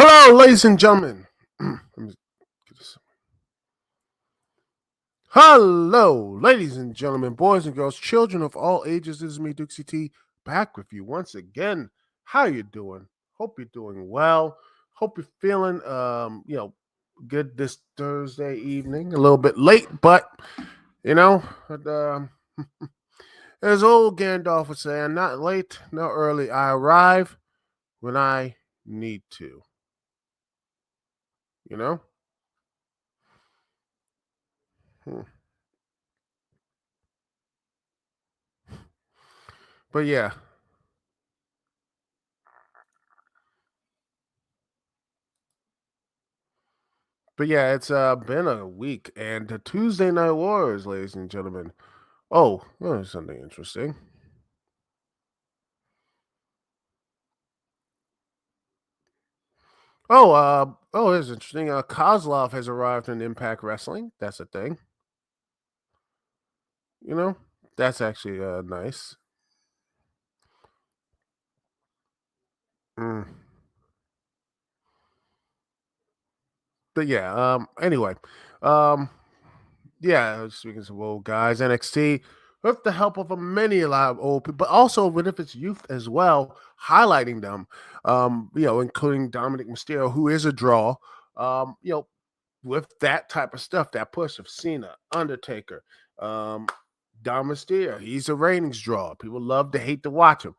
Hello, ladies and gentlemen. Let me get this. Hello, ladies and gentlemen, boys and girls, children of all ages. This is me, Dukect, back with you once again. How you doing? Hope you're doing well. Hope you're feeling, good this Thursday evening. A little bit late, but you know, as old Gandalf would say, I'm not late, not early. I arrive when I need to. You know. Hmm. But yeah, it's been a week, and the Tuesday Night Wars, ladies and gentlemen. Oh, there's something interesting. It's interesting. Kozlov has arrived in Impact Wrestling. That's a thing. You know, that's actually nice. Mm. But yeah, anyway, um, yeah, speaking of old guys, NXT with the help of a lot of old people, but also with its youth as well, highlighting them. Including Dominic Mysterio, who is a draw. With that type of stuff, that push of Cena, Undertaker, um, Dom Mysterio, he's a ratings draw. People love to hate to watch him.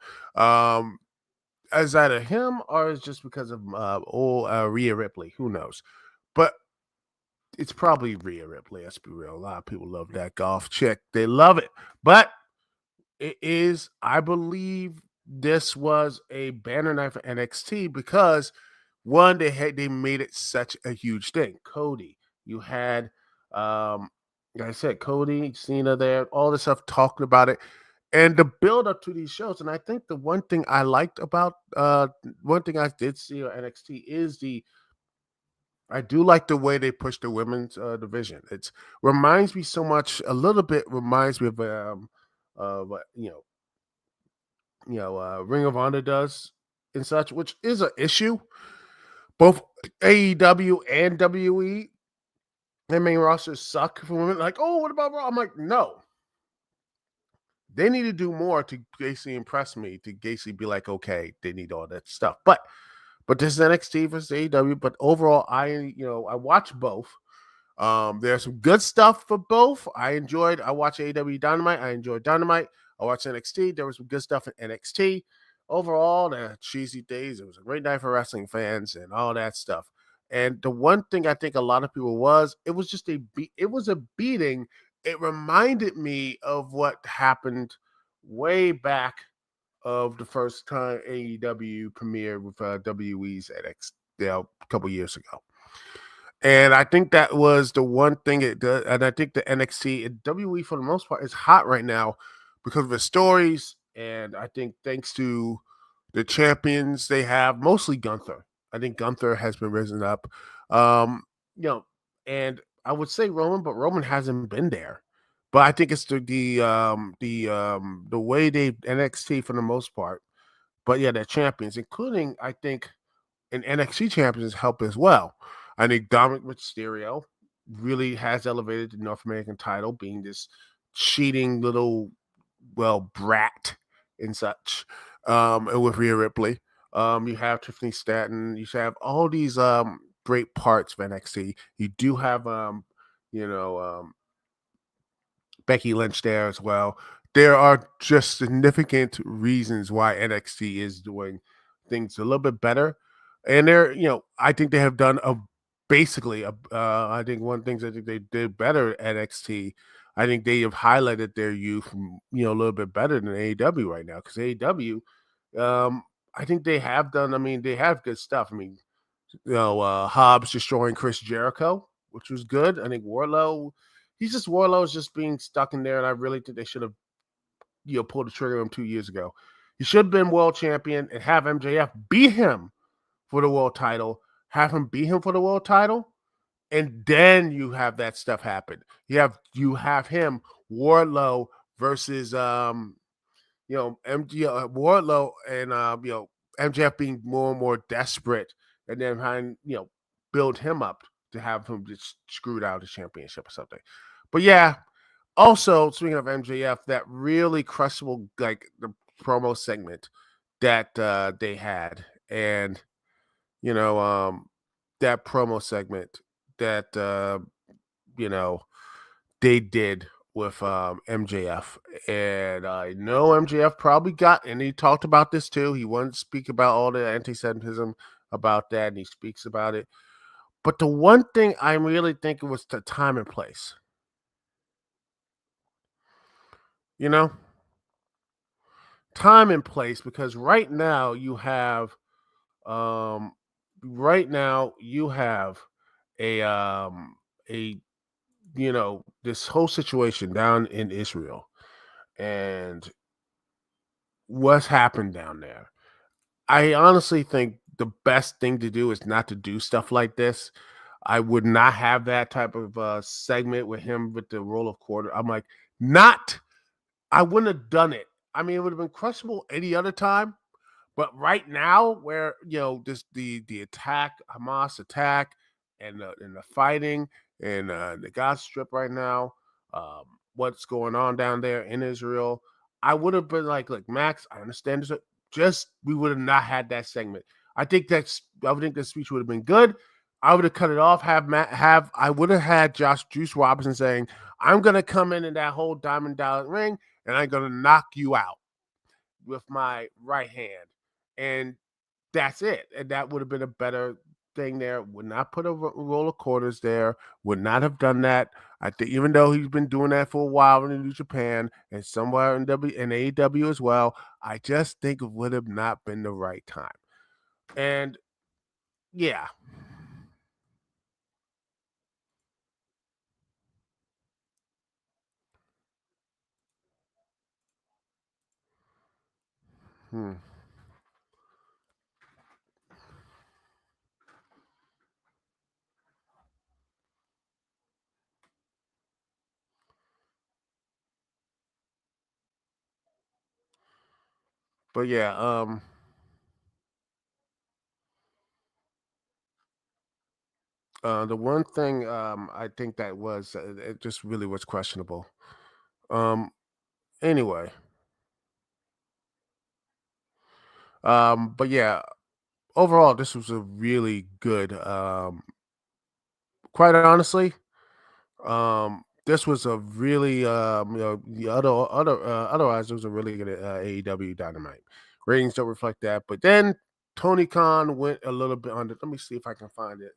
Is either him or is just because of old Rhea Ripley? Who knows? But it's probably Rhea Ripley. Let's be real. A lot of people love that golf chick. They love it. But it is, I believe, this was a banner night for NXT because one, they made it such a huge thing. Cody, you had, like I said, Cody, Cena there, all this stuff talking about it, and the build up to these shows. And I think the one thing I liked about, one thing I did see on NXT is I do like the way they push the women's division. It's reminds me so much. A little bit reminds me of what Ring of Honor does and such, which is an issue. Both AEW and WWE, their main rosters suck for women. Like, oh, what about Raw? I'm like, no. They need to do more to basically impress me, to basically be like, okay, they need all that stuff. But this is NXT versus AEW. But overall, I watch both. There's some good stuff for both. I watched AEW Dynamite. I enjoyed Dynamite. I watched NXT. There was some good stuff in NXT. Overall, the cheesy days. It was a great night for wrestling fans and all that stuff. And the one thing I think a lot of people it was just it was a beating. It reminded me of what happened way back of the first time AEW premiered with WWE's NXT a couple years ago. And I think that was the one thing it does. And I think the NXT and WWE for the most part is hot right now because of the stories. And I think thanks to the champions they have, mostly Gunther. I think Gunther has been risen up. Um, you know, and I would say Roman, but Roman hasn't been there. But I think it's the way they NXT for the most part. But yeah, they're champions, including I think and NXT champions help as well. I think Dominic Mysterio really has elevated the North American title, being this cheating little brat and such. And with Rhea Ripley, you have Tiffany Staten. You have all these great parts of NXT. You do have you know um, Becky Lynch there as well. There are just significant reasons why NXT is doing things a little bit better. And I think they have done I think one of the things I think they did better at NXT, I think they have highlighted their youth, a little bit better than AEW right now. Because AEW, I think they have done, I mean, they have good stuff. I mean, Hobbs destroying Chris Jericho, which was good. I think Warlow's just being stuck in there, and I really think they should have pulled the trigger on him 2 years ago. He should have been world champion and have MJF beat him for the world title. Have him beat him for the world title, and then you have that stuff happen. You have him Wardlow versus MJ Wardlow and MJF being more and more desperate and then build him up to have him just screwed out of the championship or something. But yeah, also speaking of MJF, that really crushable like the promo segment that they had, and you know that promo segment that you know they did with MJF. And I know MJF probably got, and he talked about this too. He wanted to speak about all the anti-Semitism about that, and he speaks about it. But the one thing I'm really thinking was the time and place. You know, time and place, because um right now you have a a this whole situation down in Israel, and what's happened down there. I honestly think the best thing to do is not to do stuff like this. I would not have that type of segment with him with the roll of quarter. I'm like, not. I wouldn't have done it. I mean, it would have been crushable any other time. But right now, where this the attack, Hamas attack, and the fighting and the Gaza Strip right now, what's going on down there in Israel, I would have been like Max, I understand this. Just we would have not had that segment. I would think the speech would have been good. I would have cut it off. I would have had Josh Juice Robinson saying, "I'm gonna come in that whole Diamond Dollar ring, and I'm gonna knock you out with my right hand." And that's it. And that would have been a better thing there. Would not put a roll of quarters there. Would not have done that. I think even though he's been doing that for a while in New Japan and somewhere in AEW as well, I just think it would have not been the right time. And yeah. Hmm. But yeah, the one thing I think that was it just really was questionable. Um, anyway, but yeah, overall, this was a really good. Quite honestly, this was a really the otherwise it was a really good AEW Dynamite. Ratings don't reflect that, but then Tony Khan went a little bit under. Let me see if I can find it.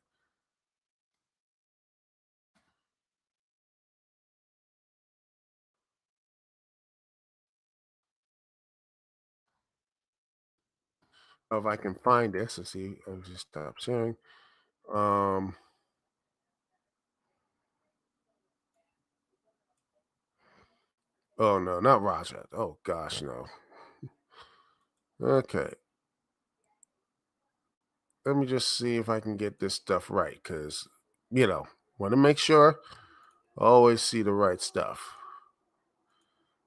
If I can find this and see, I'll just stop sharing. Um, oh no, not Raja. Oh gosh, no. Okay, let me just see if I can get this stuff right, because want to make sure always see the right stuff.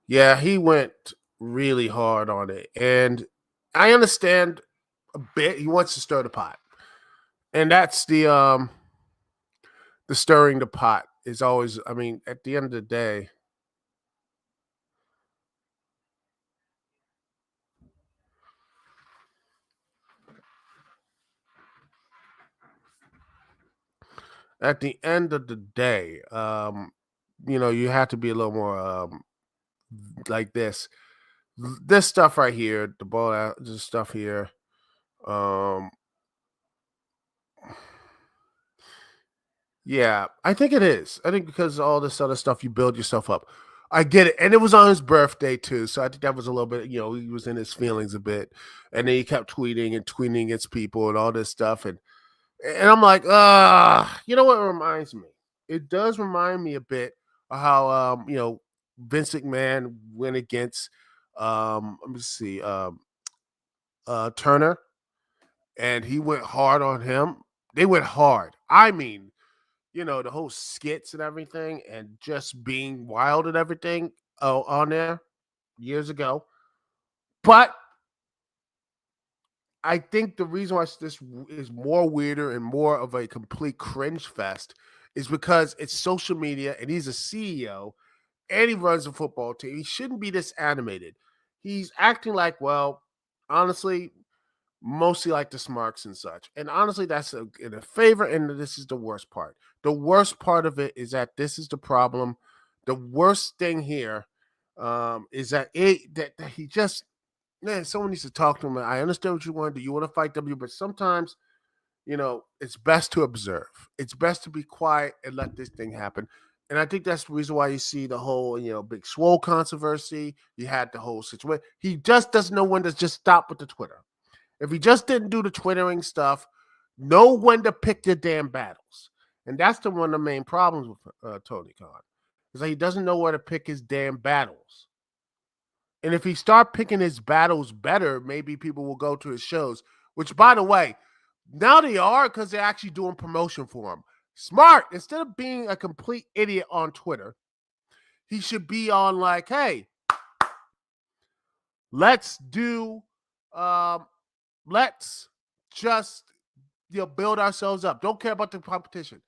Yeah, he went really hard on it, and I understand a bit. He wants to stir the pot, and that's the stirring the pot is always. I mean, at the end of the day, at the end of the day, you have to be a little more like this. This stuff right here, the ball out, this stuff here. Um, yeah, I think it is. I think because of all this other stuff, you build yourself up. I get it, and it was on his birthday too, so I think that was a little bit. He was in his feelings a bit, and then he kept tweeting and tweeting against people and all this stuff, and I'm like, you know what it reminds me? It does remind me a bit of how Vince McMahon went against let me see, Turner, and he went hard on him. They went hard. I mean, the whole skits and everything, and just being wild and everything on there years ago. But I think the reason why this is more weirder and more of a complete cringe fest is because it's social media and he's a CEO and he runs a football team. He shouldn't be this animated. He's acting like, well, honestly, mostly like the smarks and such. And honestly, that's in a favor. And this is the worst part. The worst part of it is that this is the problem. The worst thing here is that he just, man, someone needs to talk to him. I understand what you want to do. You want to fight W, but sometimes, it's best to observe. It's best to be quiet and let this thing happen. And I think that's the reason why you see the whole, Big Swole controversy. You had the whole situation. He just doesn't know when to just stop with the Twitter. If he just didn't do the twittering stuff, know when to pick your damn battles. And that's one of the main problems with Tony Khan. Is that he doesn't know where to pick his damn battles. And if he start picking his battles better, maybe people will go to his shows. Which, by the way, now they are because they're actually doing promotion for him. Smart. Instead of being a complete idiot on Twitter, he should be on like, hey, let's do let's just build ourselves up. Don't care about the competition.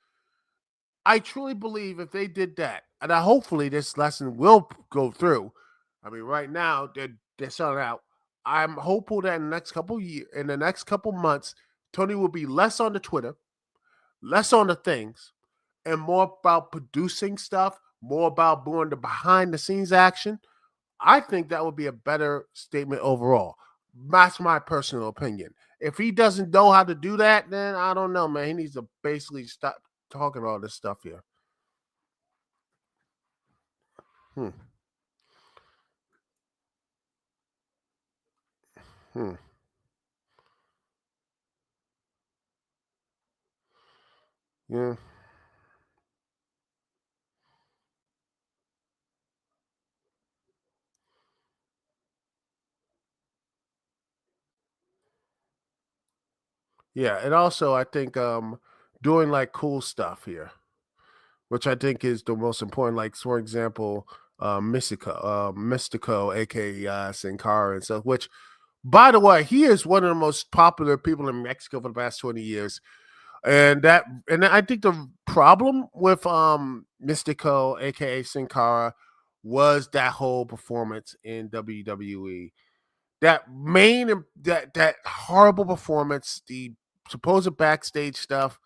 I truly believe if they did that, and hopefully this lesson will go through. I mean, right now they're selling out. I'm hopeful that in the next couple months, Tony will be less on the Twitter, less on the things, and more about producing stuff, more about doing the behind the scenes action. I think that would be a better statement overall. That's my personal opinion. If he doesn't know how to do that, then I don't know, man. He needs to basically stop talking all this stuff here. Hmm. Hmm. Yeah. Yeah. And also I think doing like cool stuff here, which I think is the most important. Like, for example, Mystico, aka Sin Cara and stuff, which by the way, he is one of the most popular people in Mexico for the past 20 years. And I think the problem with Mystico, aka Sin Cara, was that whole performance in WWE. That horrible performance, the supposed backstage stuff.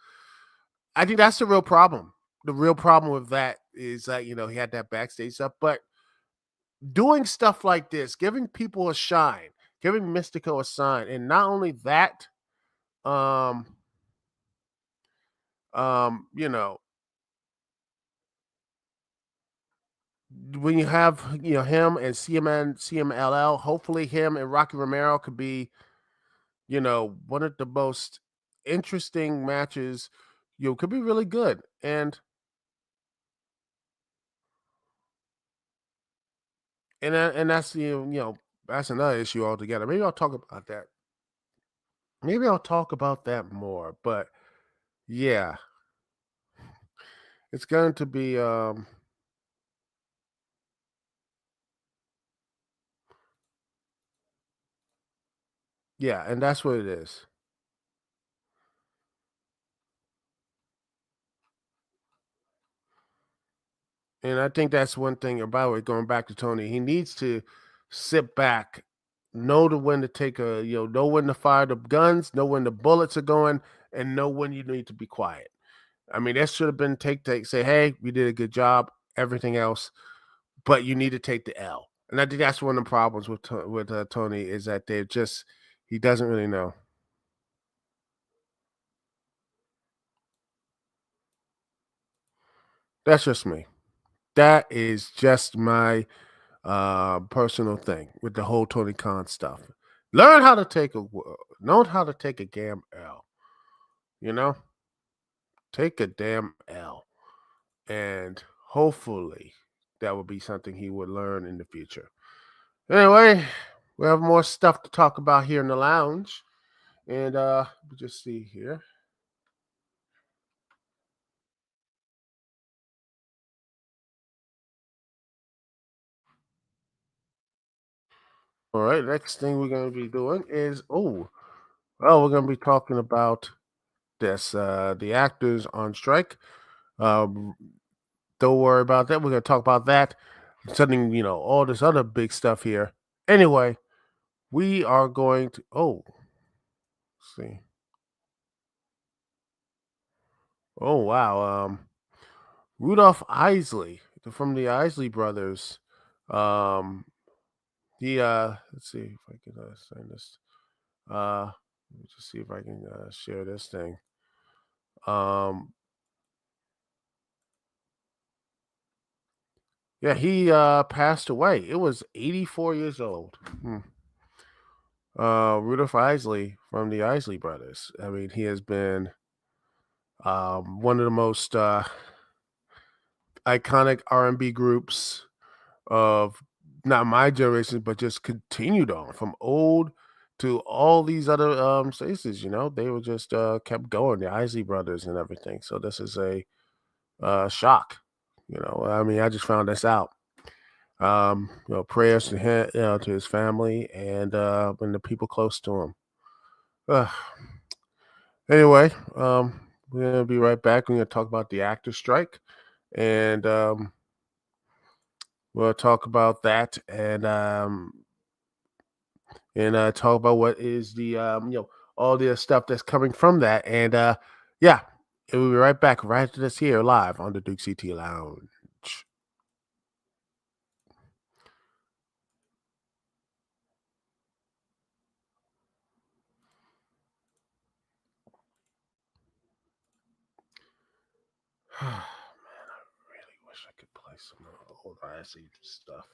I think that's the real problem. The real problem with that is that he had that backstage stuff, but doing stuff like this, giving people a shine, giving Mystico a sign, and not only that, um, you know, when you have him and CMLL, hopefully him and Rocky Romero could be one of the most interesting matches. Could be really good, and that's that's another issue altogether. Maybe I'll talk about that. Maybe I'll talk about that more. But yeah, it's going to be yeah, and that's what it is. And I think that's one thing about it. Going back to Tony, he needs to sit back, know to when to take know when to fire the guns, know when the bullets are going, and know when you need to be quiet. I mean, that should have been take. Say, hey, we did a good job. Everything else, but you need to take the L. And I think that's one of the problems with Tony is that he doesn't really know. That's just me. That is just my personal thing with the whole Tony Khan stuff. Learn how to take a Know how to take a damn L. You know, take a damn L, and hopefully that will be something he would learn in the future. Anyway, we have more stuff to talk about here in the lounge, and let me just see here. All right, next thing we're going to be doing is Oh, we're going to be talking about this. The actors on strike. Um, don't worry about that. We're going to talk about that. Something, all this other big stuff here. Anyway, we are going to. Oh, let's see. Oh, wow. Rudolph Isley from the Isley brothers. Um, let's see if I can send this. Let me just see if I can share this thing. Um, yeah, he passed away. It was 84 years old. Hmm. Rudolph Isley from the Isley brothers. I mean, he has been one of the most iconic R&B groups of not my generation, but just continued on from old to all these other stations. They were just kept going. The Isley brothers and everything. So this is a shock. I mean, I just found this out. Prayers to him, to his family, and the people close to him. Uh, anyway, we're gonna be right back. We're gonna talk about the actor strike, and we'll talk about that, and talk about what is the all the stuff that's coming from that, and yeah, and we'll be right back right after this here live on the Dukect Lounge. Man, I really wish I could play some old IC stuff.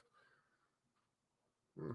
Hmm.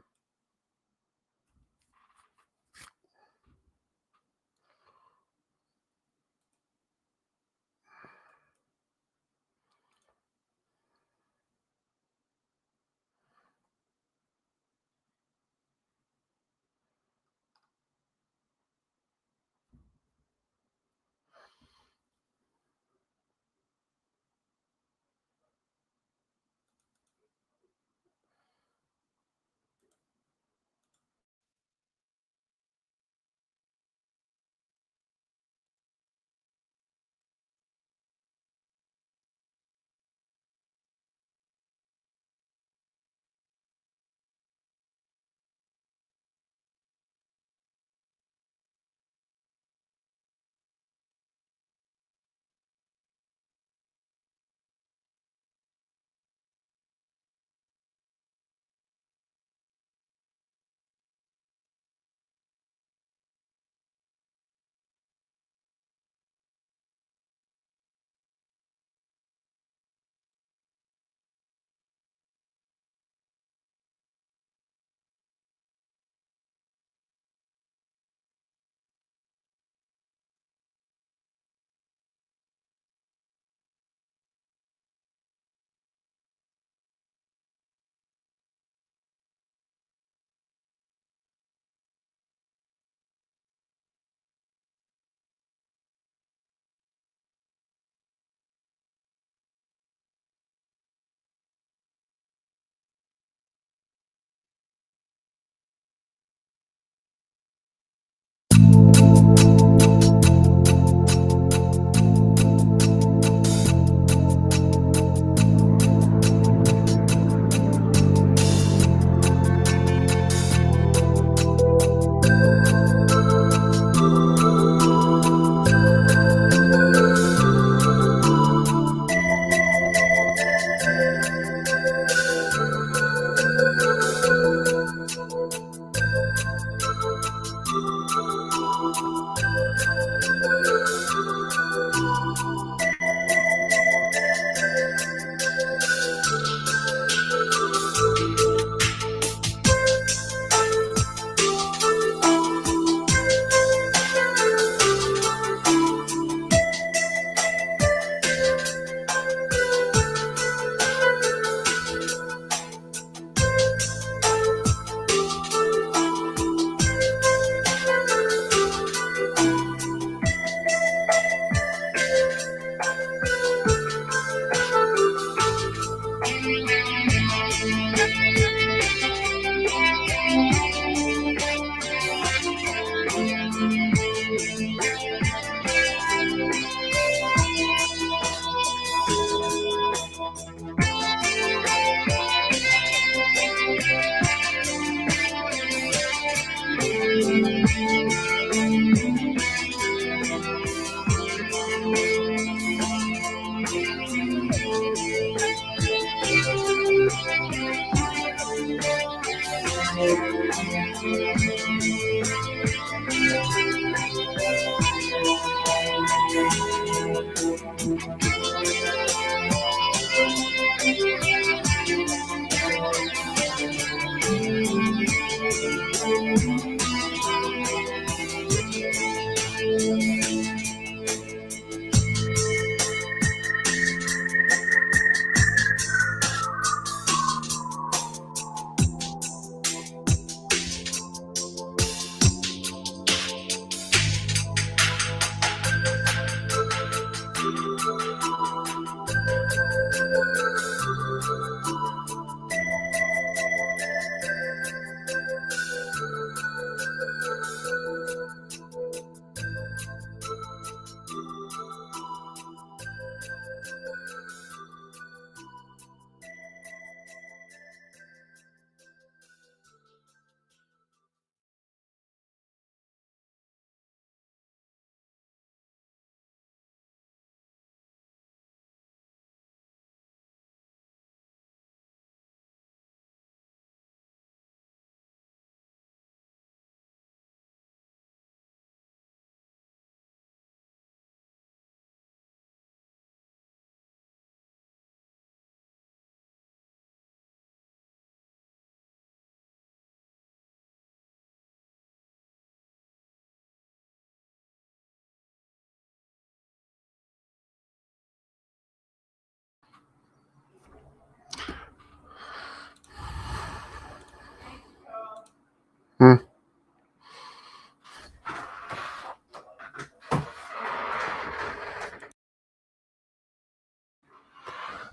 Hmm.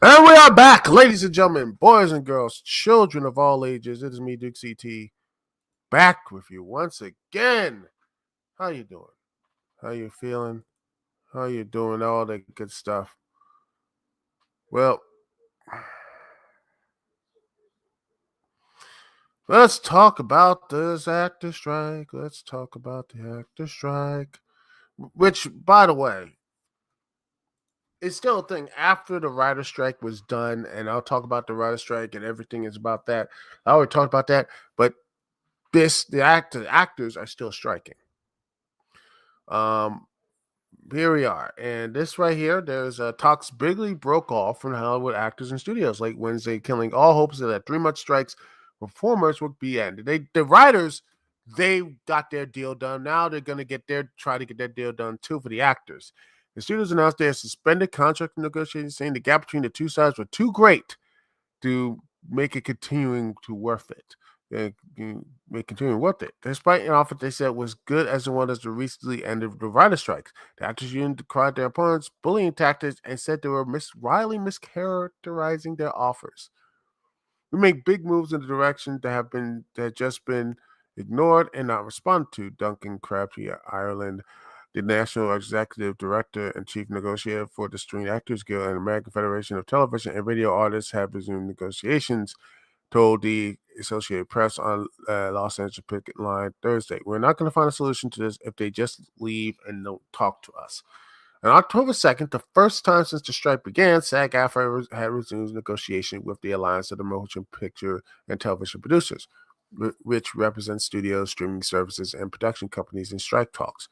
And we are back, ladies and gentlemen, boys and girls, children of all ages. It is me, Dukect, back with you once again. How you doing? How you feeling? How you doing? All that good stuff. Well, let's talk about this actor strike. Let's talk about the actor strike. Which, by the way, it's still a thing after the writer strike was done, and I'll talk about the writer strike and everything is about that. I already talked about that, but the actors are still striking. Um, Here we are, and this right here, there's talks bigly broke off from Hollywood actors and studios late Wednesday, killing all hopes that 3 month strikes performers would be ended. The writers, they got their deal done. Now they're gonna try to get their deal done too for the actors. The studios announced they had suspended contract negotiations, saying the gap between the two sides were too great to make it continuing to worth it. Make continuing worth it. Despite an offer they said was good as the one as the recently ended the writer strikes. The actors union decried their opponents' bullying tactics and said they were wildly mischaracterizing their offers. We make big moves in the direction that just been ignored and not responded to. Duncan Crabtree, Ireland, the National Executive Director and Chief Negotiator for the Screen Actors Guild and American Federation of Television and Radio Artists, have resumed negotiations, told the Associated Press on Los Angeles picket line Thursday. We're not going to find a solution to this if they just leave and don't talk to us. On October 2nd, the first time since the strike began, SAG-AFTRA had resumed negotiation with the Alliance of the Motion Picture and Television Producers, which represents studios, streaming services, and production companies in strike talks.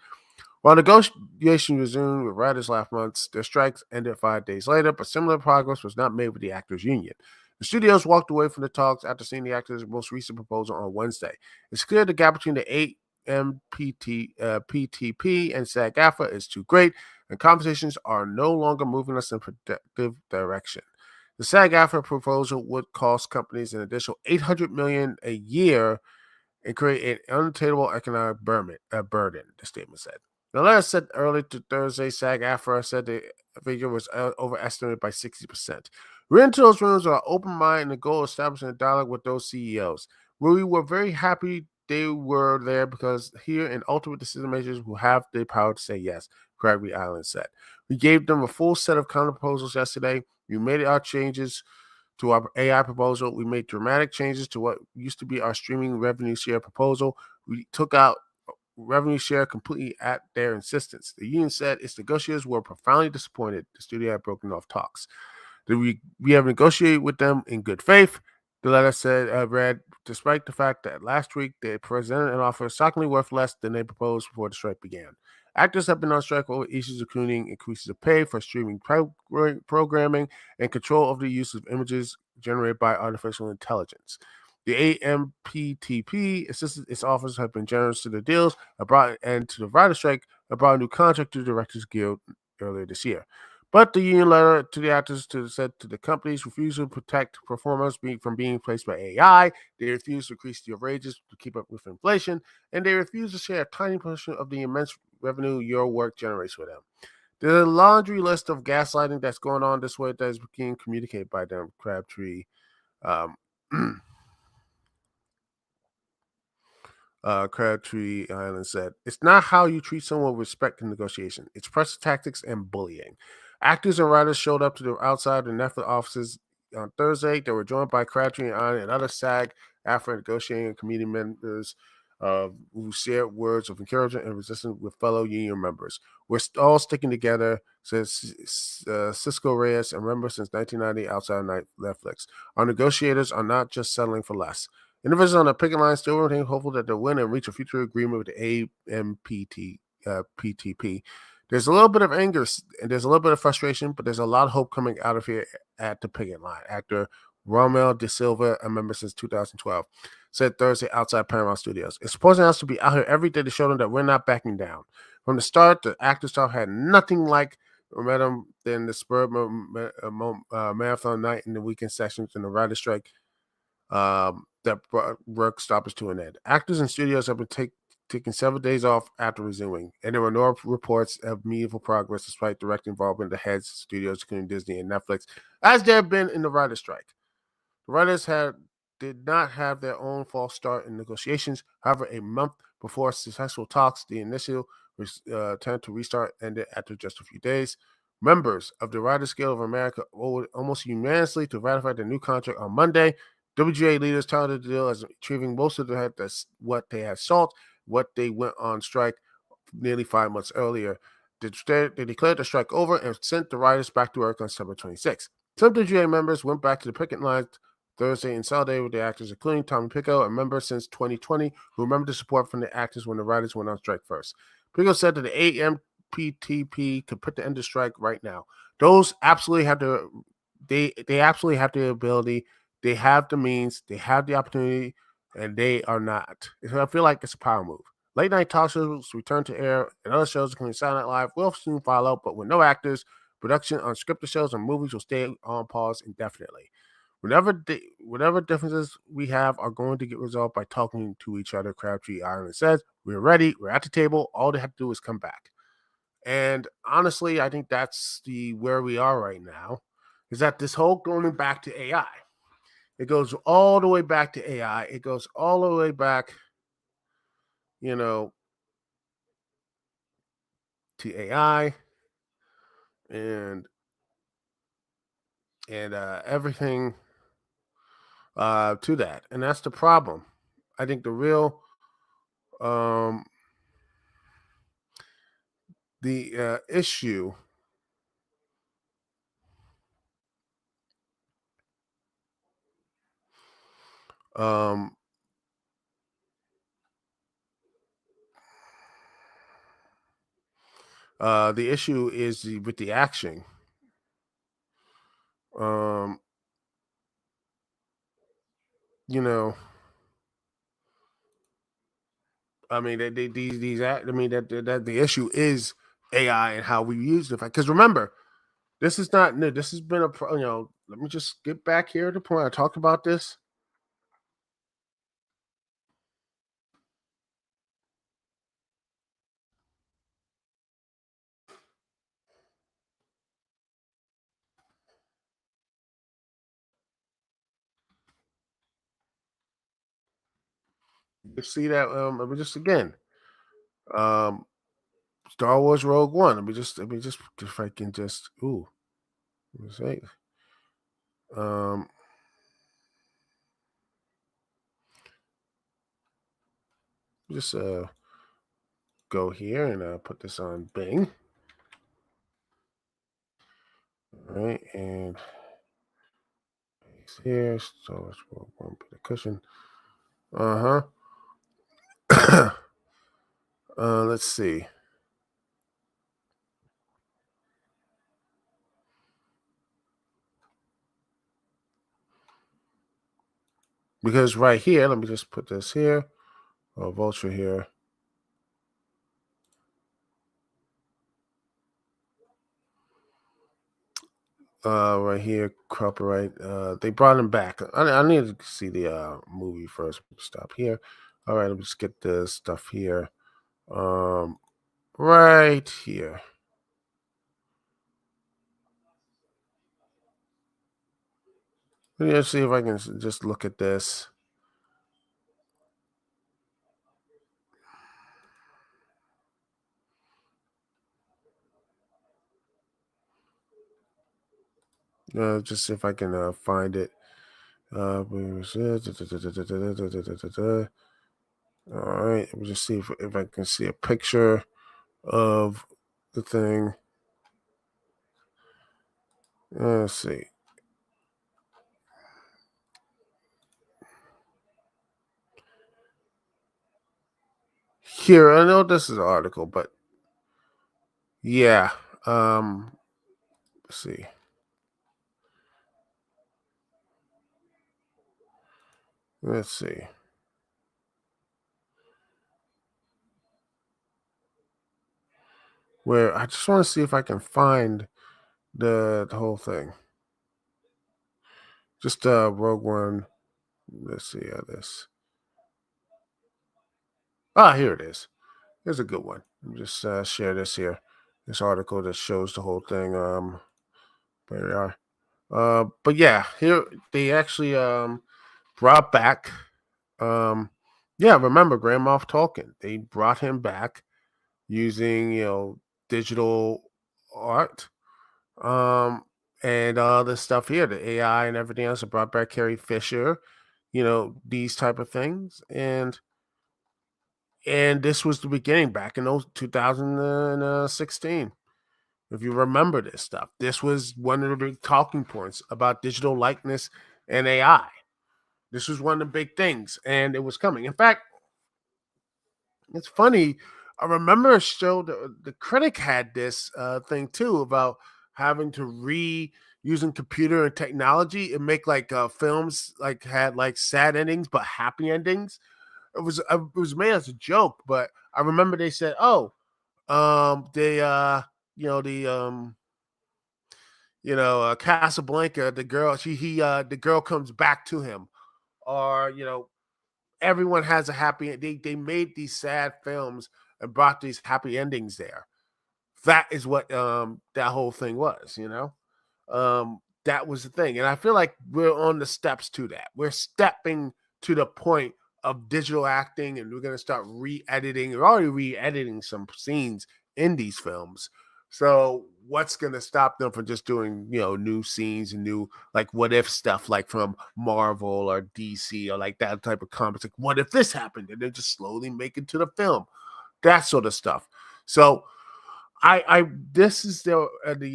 While negotiations resumed with writers last month, their strikes ended 5 days later, but similar progress was not made with the actors' union. The studios walked away from the talks after seeing the actors' most recent proposal on Wednesday. It's clear the gap between the PTP and SAG-AFTRA is too great, and conversations are no longer moving us in a productive direction. The SAG-AFTRA proposal would cost companies an additional $800 million a year and create an unattainable economic burden, the statement said. The letter said early to Thursday, SAG-AFTRA said the figure was overestimated by 60%. We're into those rooms with an open mind and the goal of establishing a dialogue with those CEOs. We were very happy they were there because here and ultimate decision makers who have the power to say yes, Crabtree Island said. We gave them a full set of counter proposals yesterday. We made our changes to our AI proposal. We made dramatic changes to what used to be our streaming revenue share proposal. We took out revenue share completely at their insistence. The union said its negotiators were profoundly disappointed the studio had broken off talks. We have negotiated with them in good faith. The letter said, read, despite the fact that last week they presented an offer shockingly worth less than they proposed before the strike began. Actors have been on strike over issues including increases of pay for streaming programming and control of the use of images generated by artificial intelligence. The AMPTP insisted its offers have been generous to the deals, brought an end to the writer strike, and brought a new contract to the Directors Guild earlier this year. But the union letter to the actors said to the companies refuse to protect performers from being replaced by AI. They refuse to increase the wages to keep up with inflation, and they refuse to share a tiny portion of the immense revenue your work generates for them. There's a laundry list of gaslighting that's going on this way that is being communicated by them, Crabtree. Um, Crabtree Island said, "It's not how you treat someone with respect in negotiation. It's pressure tactics and bullying." Actors and writers showed up to the outside the Netflix offices on Thursday. They were joined by Crabtree Island and other SAG-AFTRA negotiating committee members who shared words of encouragement and resistance with fellow union members. "We're all sticking together," says Cisco Reyes, a member since 1990 outside Netflix. "Our negotiators are not just settling for less." Individuals on the picket line still remain hopeful that they'll win and reach a future agreement with the PTP. There's a little bit of anger and there's a little bit of frustration, but there's a lot of hope coming out of here at the picket line. Actor Romel De Silva, a member since 2012, said Thursday outside Paramount Studios. "It's supposing us to be out here every day to show them that we're not backing down. From the start, the actors talk had nothing like momentum than the spur marathon night and the weekend sessions and the writer strike that brought work stoppage to an end. Actors and studios have been taking several days off after resuming, and there were no reports of meaningful progress despite direct involvement of the heads of studios, including Disney and Netflix, as there have been in the writer's strike. The writers did not have their own false start in negotiations. However, a month before successful talks, the initial attempt to restart ended after just a few days. Members of the Writers Guild of America voted almost unanimously to ratify the new contract on Monday. WGA leaders touted the deal as achieving most of what they had sought, what they went on strike nearly 5 months earlier. They declared the strike over and sent the writers back to work on September 26. Some WGA members went back to the picket lines Thursday in solidarity with the actors, including Tommy Pico, a member since 2020, who remembered the support from the actors when the writers went on strike first. Pico said that the AMPTP could put the end of strike right now. Those absolutely have to. They absolutely have the ability. They have the means. They have the opportunity, and they are not. I feel like it's a power move. Late night talk shows return to air, and other shows, including Saturday Night Live, will soon follow. But with no actors, production on scripted shows and movies will stay on pause indefinitely. Whatever differences we have are going to get resolved by talking to each other, Crabtree Ireland says. "We're ready. We're at the table. All they have to do is come back." And honestly, I think that's where we are right now. Is that this whole going back to AI? It goes all the way back to AI. It goes all the way back, you know, to AI and everything to that, and that's the problem. I think the real um, the issue um, the issue is with the action. Um, you know, I mean, I mean, that the issue is AI and how we use it. Because remember, this is not new. This has been let me just get back here to the point. I talked about this. You see that? Let me just again. Um, Star Wars Rogue One. Let me just if I can just let me say. Um, just go here and put this on Bing. All right, and here. So we'll put a cushion. Uh-huh. Let's see. Because right here, let me just put this here. Vulture here. Right here, copyright. They brought him back. I need to see the movie first. Stop here. All right, let me just get the stuff here. Right here. Let me see if I can just look at this. Just see if I can find it. All right, let me just see if I can see a picture of the thing. Let's see. Here, I know this is an article, but yeah. Let's see. Let's see. Where I just want to see if I can find the whole thing. Just Rogue One. Let's see this. Here it is. Here's a good one. Let me just share this here. This article that shows the whole thing. There we are. But yeah, here they actually brought back. Yeah, remember Grand Moff Tarkin? They brought him back using digital art, and all this stuff here, the AI and everything else. It brought back Carrie Fisher, these type of things, and this was the beginning back in 2016. If you remember this stuff, this was one of the big talking points about digital likeness and AI. This was one of the big things, and it was coming. In fact, it's funny. I remember a show, the critic had this thing too about having to using computer and technology and make like films like had like sad endings but happy endings. It was made as a joke, but I remember they said, "Oh, they the Casablanca, the girl, the girl comes back to him, or everyone has a happy. They made these sad films and brought these happy endings there. That is what that whole thing was. That was the thing, and I feel like we're on the steps to that. We're stepping to the point of digital acting, and we're going to start re-editing. We're already re-editing some scenes in these films. So what's going to stop them from just doing new scenes and new like what if stuff like from Marvel or DC or like that type of comics? Like what if this happened, and then just slowly make it to the film, that sort of stuff. So I this is the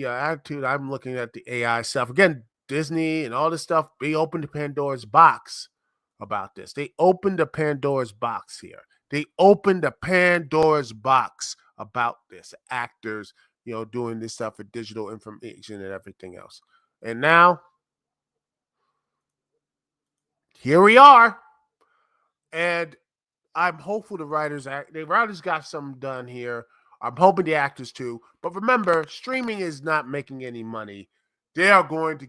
attitude I'm looking at, the AI stuff. Again, Disney and all this stuff, they opened the Pandora's box about this. They opened the Pandora's box here. They opened the Pandora's box about this. Actors, doing this stuff for digital information and everything else. And now here we are. And I'm hopeful the writers got something done here. I'm hoping the actors too. But remember, streaming is not making any money. They are going to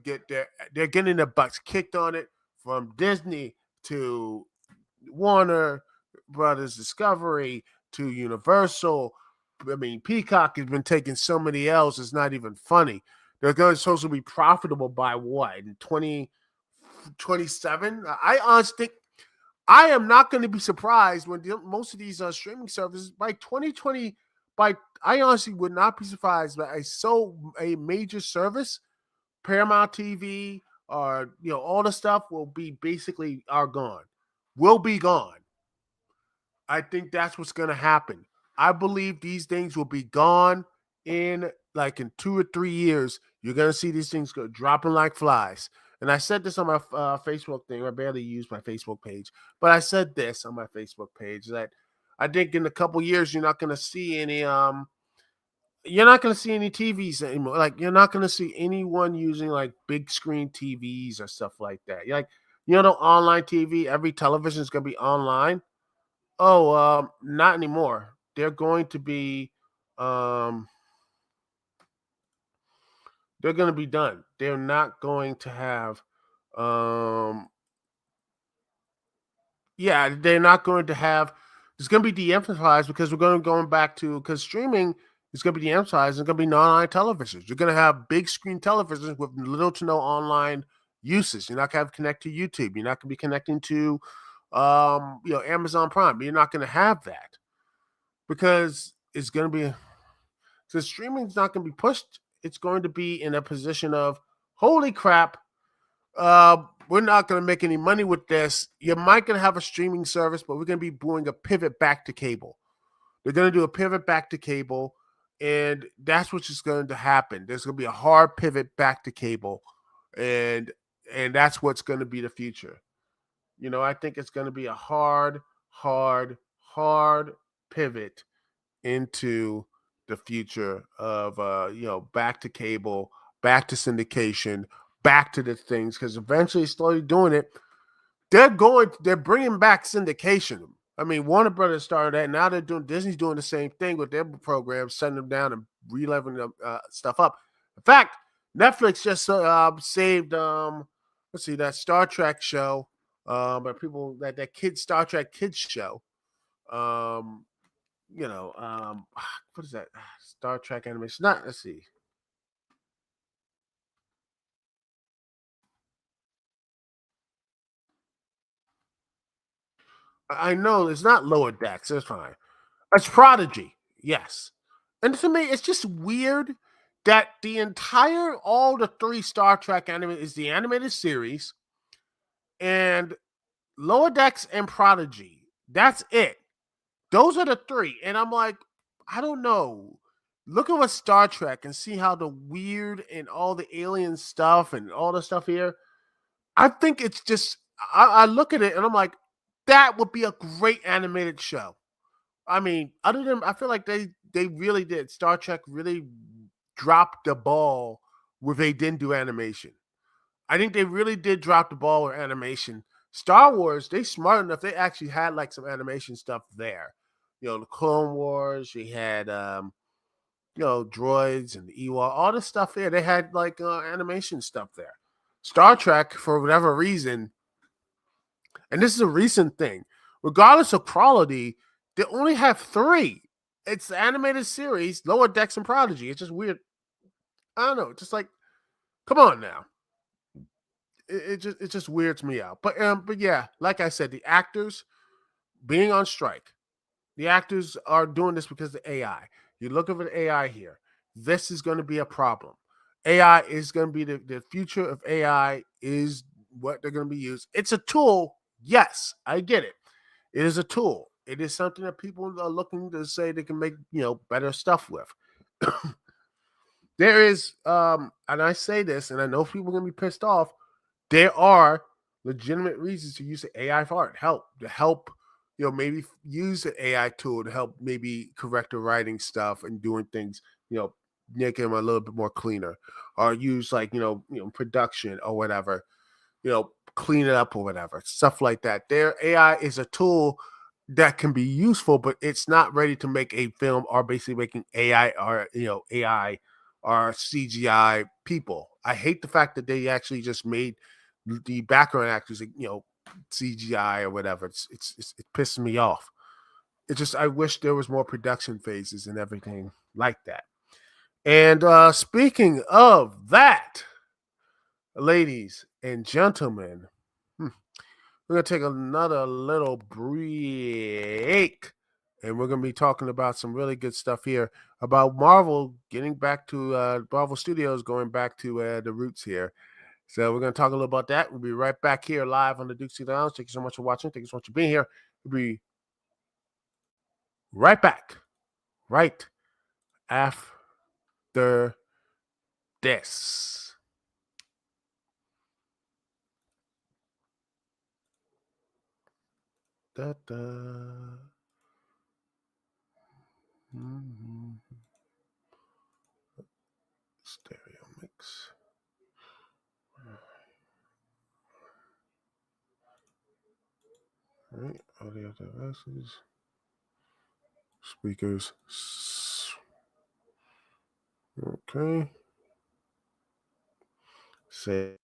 they're getting their butts kicked on it from Disney to Warner Brothers Discovery to Universal. I mean, Peacock has been taking so many L's, it's not even funny. They're going supposed to be profitable by what? In 2027? I honestly think I am not going to be surprised when most of these streaming services by 2020. I honestly would not be surprised by a major service, Paramount TV, or all the stuff will be basically are gone, will be gone. I think that's what's going to happen. I believe these things will be gone in 2 or 3 years. You're going to see these things go dropping like flies. And I said this on my Facebook thing. I barely use my Facebook page, but I said this on my Facebook page that I think in a couple years you're not going to see any you're not going to see any TVs anymore. Like you're not going to see anyone using like big screen TVs or stuff like that. You're like, the online TV, every television is going to be online. Oh, not anymore. They're going to be, um, they're going to be done. They're not going to have, um, yeah, they're not going to have. It's going to be de-emphasized because we're going back to because streaming is going to be de-emphasized. It's going to be non-online televisions. You're going to have big screen televisions with little to no online uses. You're not going to have connect to YouTube. You're not going to be connecting to, Amazon Prime. You're not going to have that because it's going to be so streaming is not going to be pushed. It's going to be in a position of holy crap. We're not going to make any money with this. You might going to have a streaming service, but we're going to be doing a pivot back to cable. They're going to do a pivot back to cable, and that's what's just going to happen. There's going to be a hard pivot back to cable, and that's what's going to be the future. I think it's going to be a hard pivot into the future of back to cable, back to syndication, back to the things because eventually slowly doing it, they're bringing back syndication. I mean, Warner Brothers started that. Now Disney's doing the same thing with their programs, setting them down and relevering them stuff up. In fact, Netflix just saved let's see, that Star Trek show, but people that kid Star Trek kids show. Um, what is that? Star Trek animation. Not let's see. I know it's not Lower Decks. It's fine. It's Prodigy. Yes. And to me, it's just weird that all the three Star Trek anime is the animated series and Lower Decks and Prodigy. That's it. Those are the three. And I'm like, I don't know. Look at what Star Trek and see how the weird and all the alien stuff and all the stuff here. I think it's just I look at it and I'm like, that would be a great animated show. I mean, other than I feel like they really did. Star Trek really dropped the ball with they didn't do animation. I think they really did drop the ball with animation. Star Wars, they smart enough. They actually had like some animation stuff there. The Clone Wars. You had droids and the Ewok, all this stuff there. They had like animation stuff there. Star Trek, for whatever reason, and this is a recent thing, regardless of quality, they only have three. It's the animated series, Lower Decks and Prodigy. It's just weird. I don't know. Just like, come on now. It just weirds me out. But yeah, like I said, the actors being on strike. The actors are doing this because of AI. You look at AI here. This is going to be a problem. AI is going to be the future of AI is what they're going to be used. It's a tool. Yes, I get it. It is a tool. It is something that people are looking to say they can make, better stuff with. There is, and I say this, and I know people are going to be pissed off. There are legitimate reasons to use the AI for art. To help, maybe use an AI tool to help maybe correct the writing stuff and doing things, making them a little bit more cleaner, or use like production or whatever, clean it up or whatever, stuff like that. Their AI is a tool that can be useful, but it's not ready to make a film or basically making AI or CGI people. I hate the fact that they actually just made the background actors, CGI or whatever. It pisses me off. It just I wish there was more production phases and everything like that. And speaking of that, ladies and gentlemen, we're gonna take another little break, and we're gonna be talking about some really good stuff here about Marvel getting back to Marvel Studios going back to the roots here. So we're gonna talk a little about that. We'll be right back here live on the Dukect Lounge. Thank you so much for watching. Thank you so much for being here. We'll be right back, right after this. Da, da. Mm-hmm. Stereo mix. All right, audio devices, speakers. Okay. Say.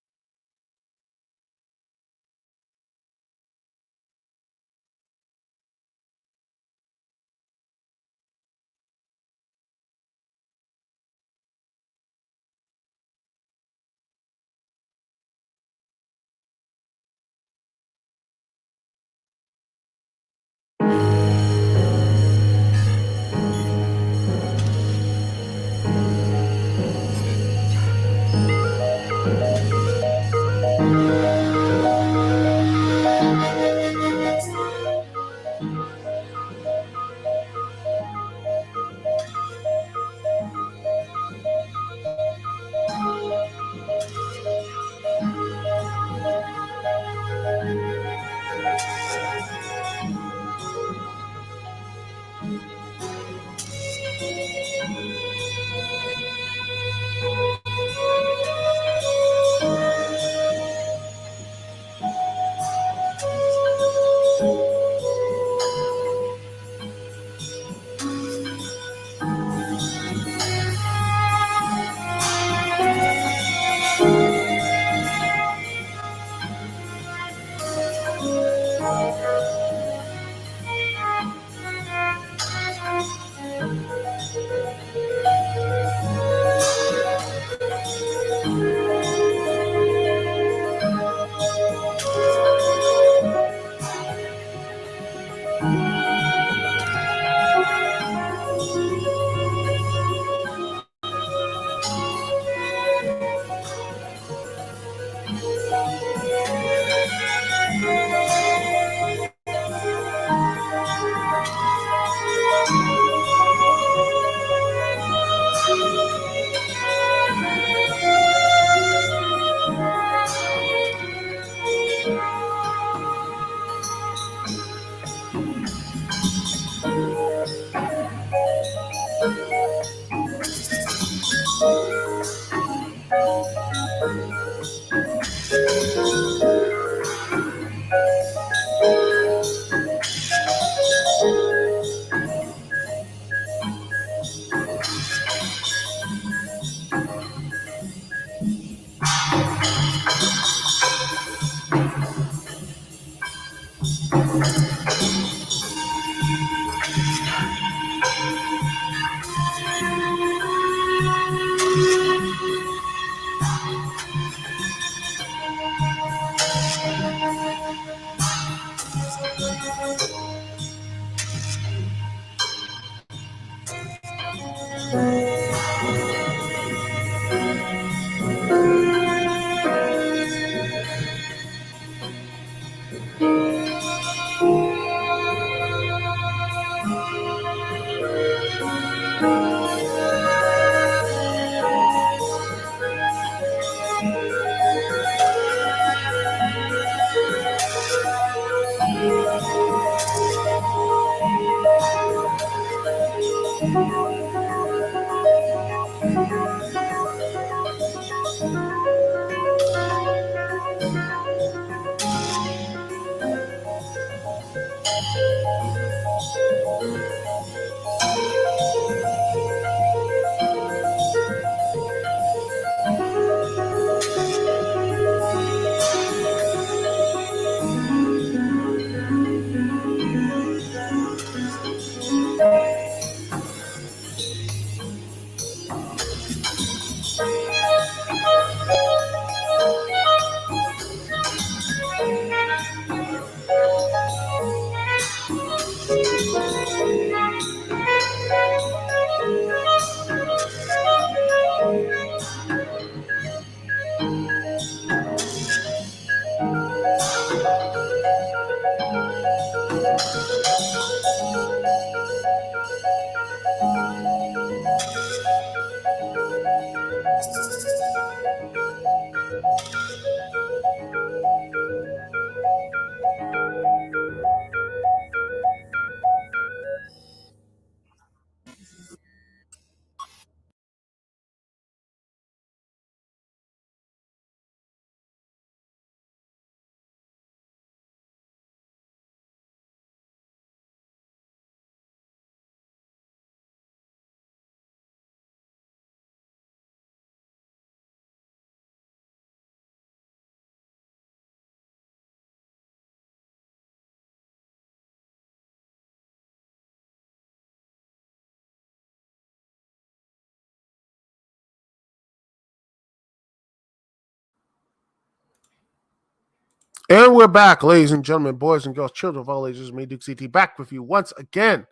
And we're back, ladies and gentlemen, boys and girls, children of all ages. Me, Duke CT, back with you once again.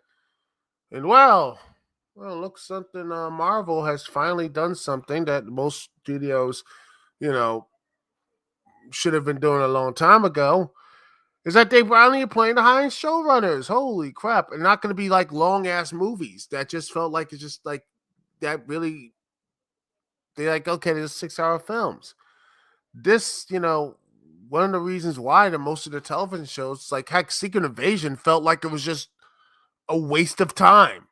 And looks something. Marvel has finally done something that most studios, you know, should have been doing a long time ago. Is that they finally are playing the high-end showrunners? Holy crap! And not going to be like long ass movies that just felt like it's just like that. Really, they're like, okay, there's 6-hour films. This, one of the reasons why the most of the television shows, like heck, Secret Invasion, felt like it was just a waste of time.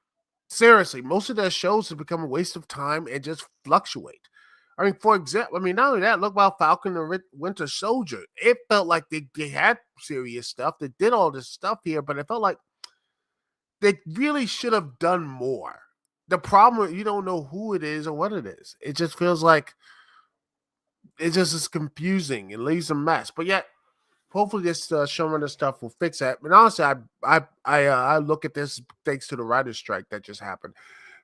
Seriously, most of their shows have become a waste of time and just fluctuate. I mean, for example, not only that, look about Falcon and Winter Soldier. It felt like they had serious stuff. They did all this stuff here, but it felt like they really should have done more. The problem is you don't know who it is or what it is. It just feels like it just is confusing. It leaves a mess. But yet, hopefully, this showrunner stuff will fix that. And honestly, I look at this thanks to the writer's strike that just happened,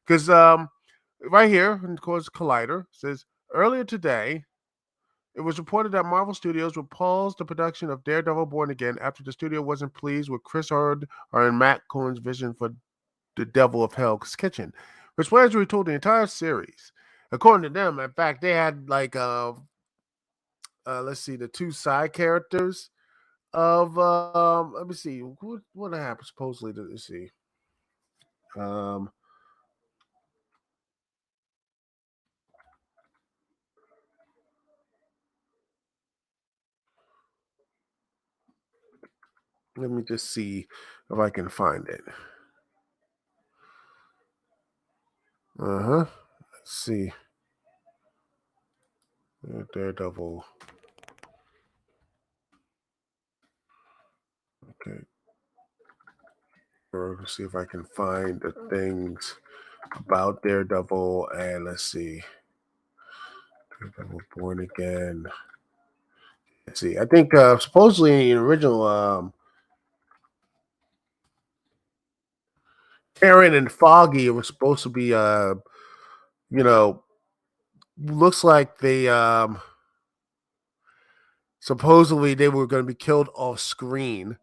because right here, of course, Collider says earlier today, it was reported that Marvel Studios would pause the production of Daredevil: Born Again after the studio wasn't pleased with Chris Hurd and Matt Cohen's vision for the Devil of Hell's Kitchen, which plans to retool the entire series. According to them, in fact, they had like let's see, the two side characters of let me see what happened supposedly. Let's see. Um, Let me just see if I can find it. Let's see. Daredevil. Okay. Let's see if I can find the things about Daredevil, and let's see. Daredevil Born Again. Let's see. I think supposedly in the original Aaron and Foggy, it was supposed to be you know, looks like they supposedly they were going to be killed off screen.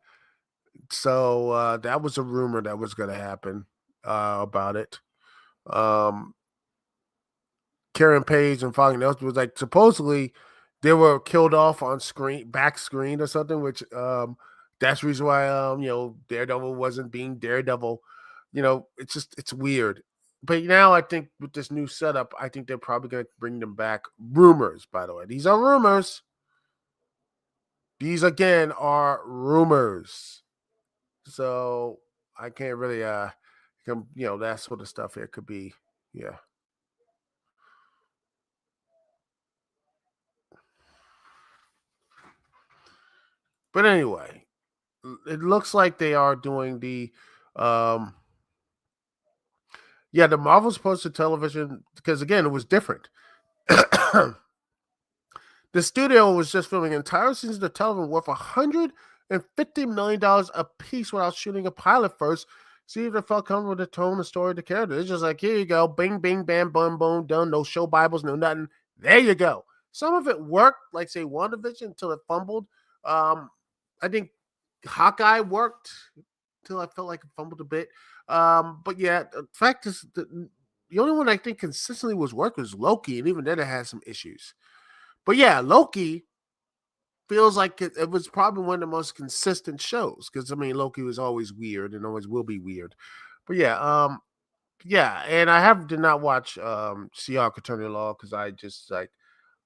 So that was a rumor that was going to happen about it. Karen Page and Foggy Nelson was like supposedly they were killed off on screen, back screen or something, which that's the reason why Daredevil wasn't being Daredevil. It's weird. But now I think with this new setup, I think they're probably going to bring them back. Rumors, by the way. These are rumors. These again are rumors. So I can't really that sort of stuff here could be, yeah. But anyway, it looks like they are doing um the Marvel's supposed to television, because again it was different. The studio was just filming entire seasons of television worth $150 million a piece without shooting a pilot first. See if it felt comfortable with the tone, the story, the character. It's just like, here you go, bing, bing, bam, boom, boom, done. No show Bibles, no nothing. There you go. Some of it worked, like say WandaVision, until it fumbled. I think Hawkeye worked until I felt like it fumbled a bit. But yeah, the fact is, the only one I think consistently was working was Loki, and even then it had some issues. But yeah, Loki feels like it was probably one of the most consistent shows, because Loki was always weird and always will be weird. But yeah, and I did not watch Sea Attorney Law, because I just like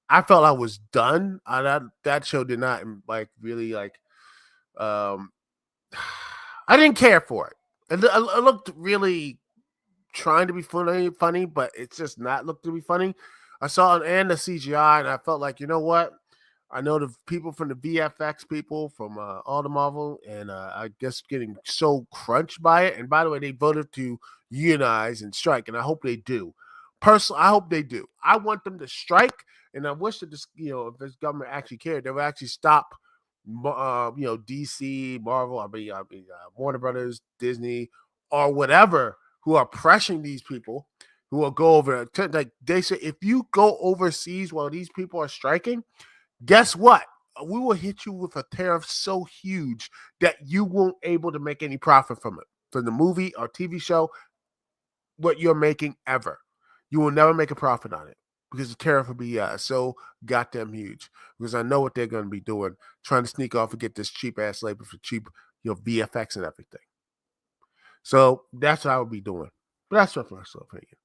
I felt I was done. That show did not like really like I didn't care for it. It looked really trying to be funny, but it's just not looked to be funny. I saw it and the CGI, and I felt like, you know what? I know the people from the VFX people from all the Marvel, and I guess getting so crunched by it. And by the way, they voted to unionize and strike, and I hope they do. Personally, I hope they do. I want them to strike, and I wish that this, if this government actually cared, they would actually stop, DC, Marvel, Warner Brothers, Disney, or whatever, who are pressuring these people who will go over. Like they say, if you go overseas while these people are striking, guess what? we will hit you with a tariff so huge that you won't able to make any profit from it, from the movie or TV show, what you're making ever. You will never make a profit on it because the tariff will be so goddamn huge. Because I know what they're going to be doing, trying to sneak off and get this cheap ass labor for cheap, VFX and everything. So that's what I would be doing. But that's my personal opinion.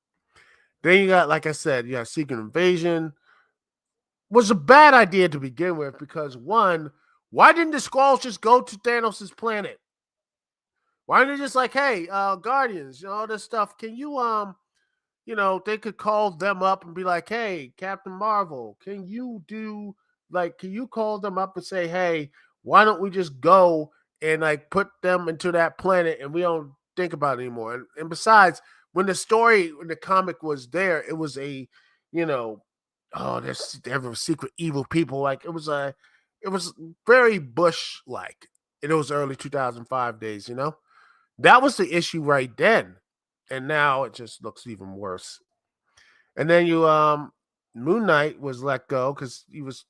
Then you got, like I said, you got Secret Invasion. Was a bad idea to begin with because, one, why didn't the Skrulls just go to Thanos' planet? Why didn't they just like, hey, Guardians, all this stuff, can you, they could call them up and be like, hey, Captain Marvel, can you call them up and say, hey, why don't we just go and like put them into that planet and we don't think about it anymore? And besides, when the comic was there, it was a, there were secret evil people. Like it was very Bush like in those early 2005 days, That was the issue right then. And now it just looks even worse. And then Moon Knight was let go because it was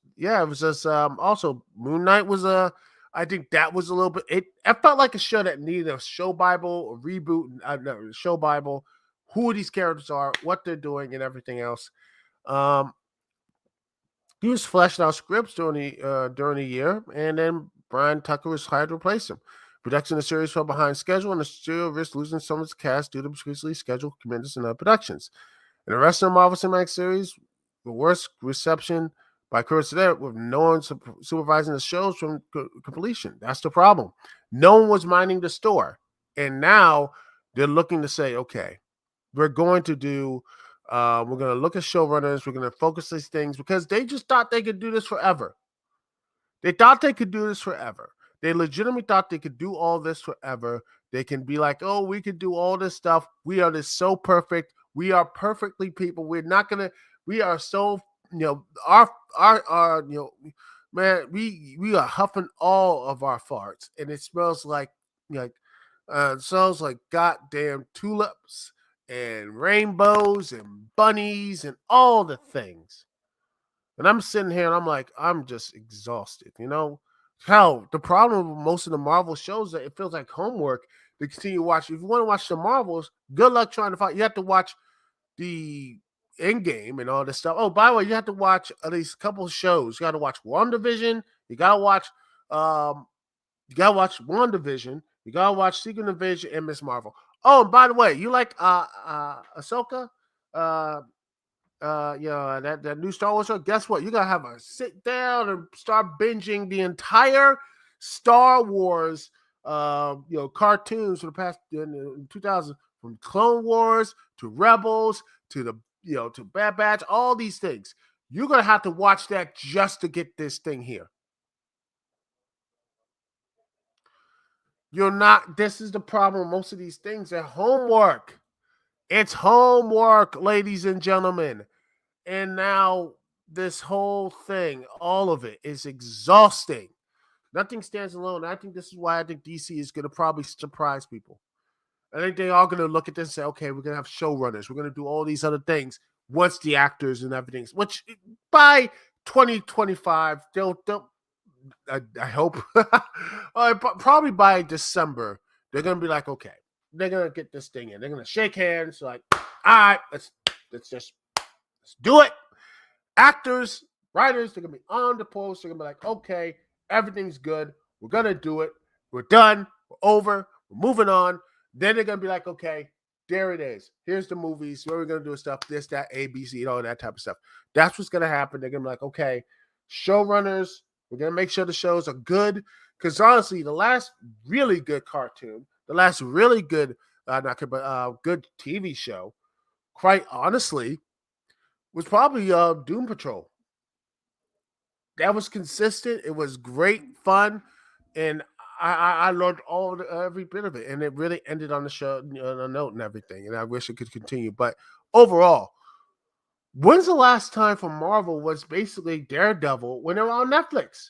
just also Moon Knight was I think that was a little bit I felt like a show that needed a show Bible, a reboot, show Bible, who these characters are, what they're doing, and everything else. He was fleshing out scripts during the year, and then Brian Tucker was hired to replace him. Production of the series fell behind schedule, and the studio risked losing some of its cast due to previously scheduled commitments in other productions. And the rest of the Marvel Cinematic Series, the worst reception by Chris there, with no one supervising the shows from completion. That's the problem. No one was minding the store. And now they're looking to say, okay, we're going to look at showrunners. We're going to focus these things because they just thought they could do this forever. They thought they could do this forever. They legitimately thought they could do all this forever. They can be like, oh, we could do all this stuff. We are just so perfect. We are perfectly people. We're not going to, we are so, our man, we are huffing all of our farts and it smells like goddamn tulips and rainbows and bunnies and all the things. And I'm sitting here and I'm like, I'm just exhausted, Hell, the problem with most of the Marvel shows is that it feels like homework to continue watching. If you want to watch the Marvels, good luck trying to find. You have to watch the Endgame and all this stuff. Oh, by the way, you have to watch at least a couple of shows. You got to watch WandaVision. You got to watch WandaVision. You got to watch Secret Invasion and Miss Marvel. Oh, and by the way, you like Ahsoka? That new Star Wars show. Guess what? You gotta have a sit down and start binging the entire Star Wars cartoons for the past 2000, from Clone Wars to Rebels to to Bad Batch, all these things. You're gonna have to watch that just to get this thing here. You're not. This is the problem. Most of these things are homework. It's homework, ladies and gentlemen. And now this whole thing, all of it, is exhausting. Nothing stands alone. I think this is why I think DC is going to probably surprise people. I think they are going to look at this and say, okay, we're going to have showrunners. We're going to do all these other things once the actors and everything, which by 2025, I hope, probably by December, they're going to be like, okay, they're going to get this thing in. They're going to shake hands like, all right, let's do it. Actors, writers, they're going to be on the post. They're going to be like, okay, everything's good. We're going to do it. We're done. We're over. We're moving on. Then they're going to be like, okay, there it is. Here's the movies. What we're going to do stuff, this, that, A, B, C, all that type of stuff. That's what's going to happen. They're going to be like, okay, showrunners, we're going to make sure the shows are good. Because honestly, the last really good cartoon, the last really good, good TV show, quite honestly, was probably Doom Patrol. That was consistent. It was great fun, and I learned every bit of it, and it really ended on the show on a note and everything. And I wish it could continue, but overall, when's the last time for Marvel was basically Daredevil when they were on Netflix?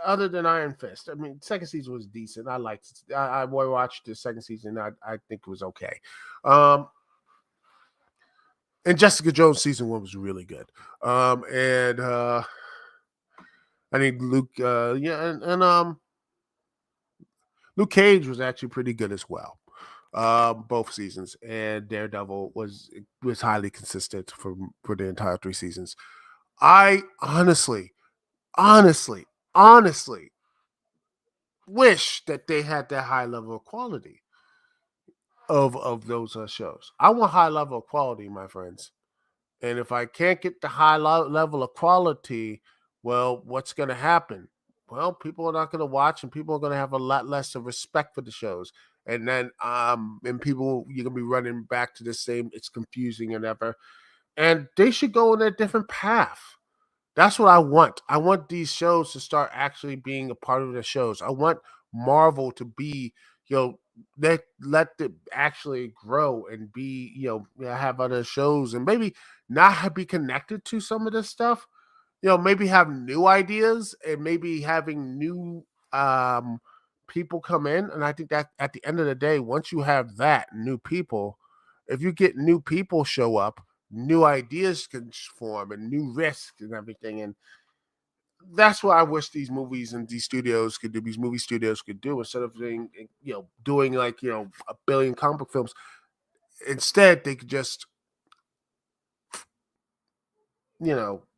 Other than Iron Fist, I mean, second season was decent. I liked it. I watched the second season. I think it was okay. And Jessica Jones season 1 was really good. And I think Luke, and Luke Cage was actually pretty good as well. Both seasons, and Daredevil was highly consistent for the entire 3 seasons. I honestly, honestly wish that they had that high level of quality of those shows. I want high level of quality, my friends. And if I can't get the high level of quality, well, what's going to happen? Well, people are not going to watch, and people are going to have a lot less of respect for the shows. And then, and people, you're going to be running back to the same. It's confusing and ever. And they should go in a different path. That's what I want. I want these shows to start actually being a part of the shows. I want Marvel to be, let it actually grow and be, have other shows and maybe be connected to some of this stuff. Maybe have new ideas and maybe having new um people come in. And I think that at the end of the day, once you have that new people, if you get new people show up, new ideas can form and new risks and everything. And that's what I wish these movies and these studios could do. These movie studios could do instead of doing like a billion comic book films. Instead, they could just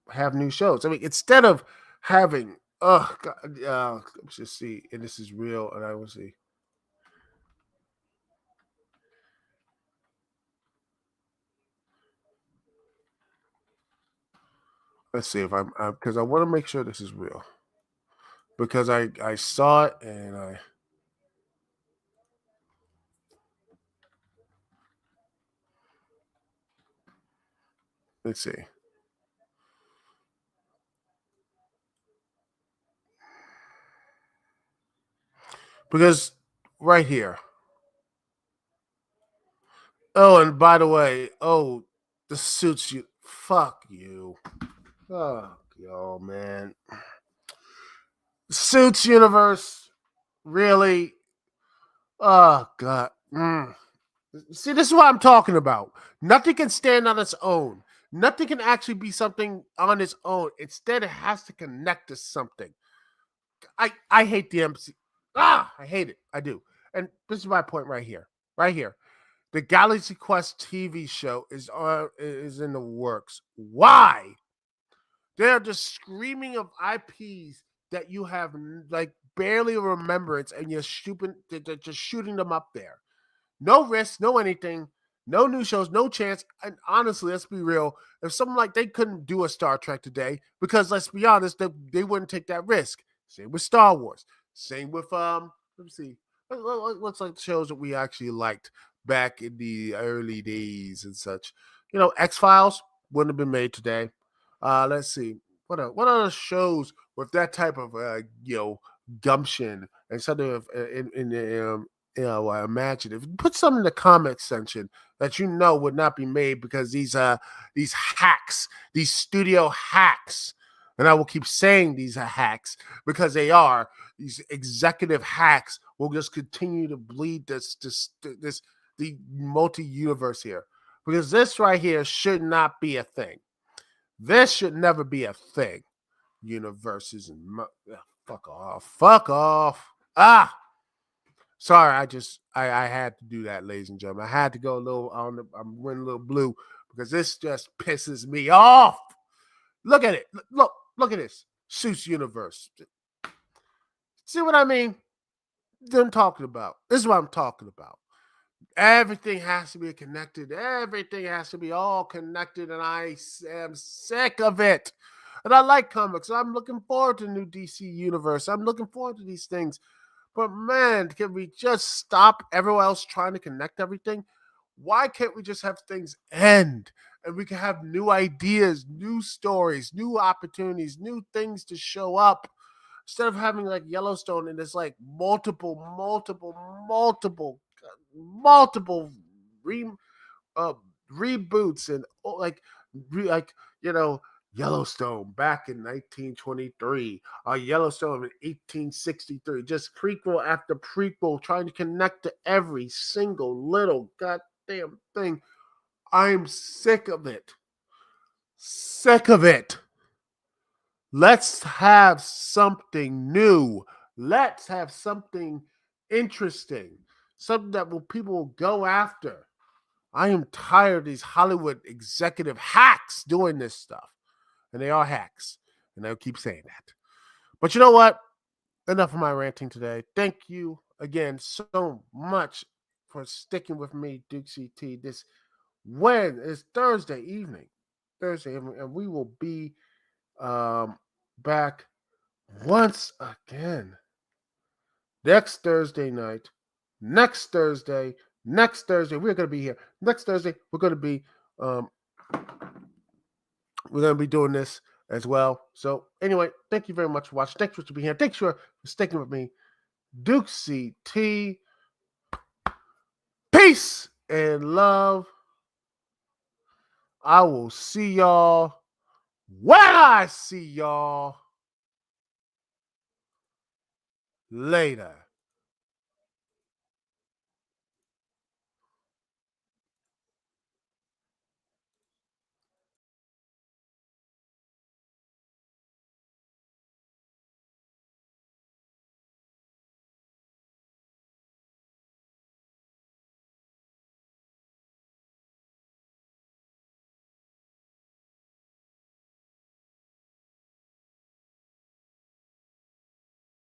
have new shows. I mean, instead of having let's just see, and this is real, and I will see. Let's see if I'm because I want to make sure this is real because I saw it and let's see because right here. Oh, and by the way, the suits you. Fuck you. Fuck yo, man. Suits universe, really? Oh god. See, this is what I'm talking about. Nothing can stand on its own. Nothing can actually be something on its own. Instead, it has to connect to something. I hate the MC. I hate it. I do. And this is my point right here. Right here. The Galaxy Quest TV show is in the works. Why? They're just screaming of IPs that you have like barely a remembrance, and they're just shooting them up there. No risk, no anything, no new shows, no chance. And honestly, let's be real. If something like they couldn't do a Star Trek today, because let's be honest, they wouldn't take that risk. Same with Star Wars. Same with let me see. What's like shows that we actually liked back in the early days and such. X Files wouldn't have been made today. Let's see. What other shows with that type of gumption and something of in the imaginative. Put some in the comment section that would not be made because these hacks, these studio hacks, and I will keep saying these are hacks because they are. These executive hacks will just continue to bleed the multi-universe here because this right here should not be a thing. This should never be a thing. Universes and fuck off, fuck off. Sorry, I had to do that, ladies and gentlemen. I had to go a little I'm went a little blue because this just pisses me off. Look at it. Look at this. Suits Universe. See what I mean? I'm talking about. This is what I'm talking about. Everything has to be connected. Everything has to be all connected, and I am sick of it. And I like comics. I'm looking forward to new DC Universe. I'm looking forward to these things. But man, can we just stop everyone else trying to connect everything? Why can't we just have things end and we can have new ideas, new stories, new opportunities, new things to show up instead of having like Yellowstone and there's like multiple re, uh, reboots and you know Yellowstone back in 1923, Yellowstone in 1863, just prequel after prequel, trying to connect to every single little goddamn thing. I'm sick of it. Sick of it. Let's have something new. Let's have something interesting. Something that people will go after. I am tired of these Hollywood executive hacks doing this stuff. And they are hacks. And I'll keep saying that. But you know what? Enough of my ranting today. Thank you again so much for sticking with me, Dukect. This is Thursday evening. And we will be back once again next Thursday night. Next Thursday, we're going to be here. Next Thursday, we're going to be doing this as well. So anyway, thank you very much for watching. Thanks for being here. Thanks for sticking with me. Dukect. Peace and love. I will see y'all when I see y'all later.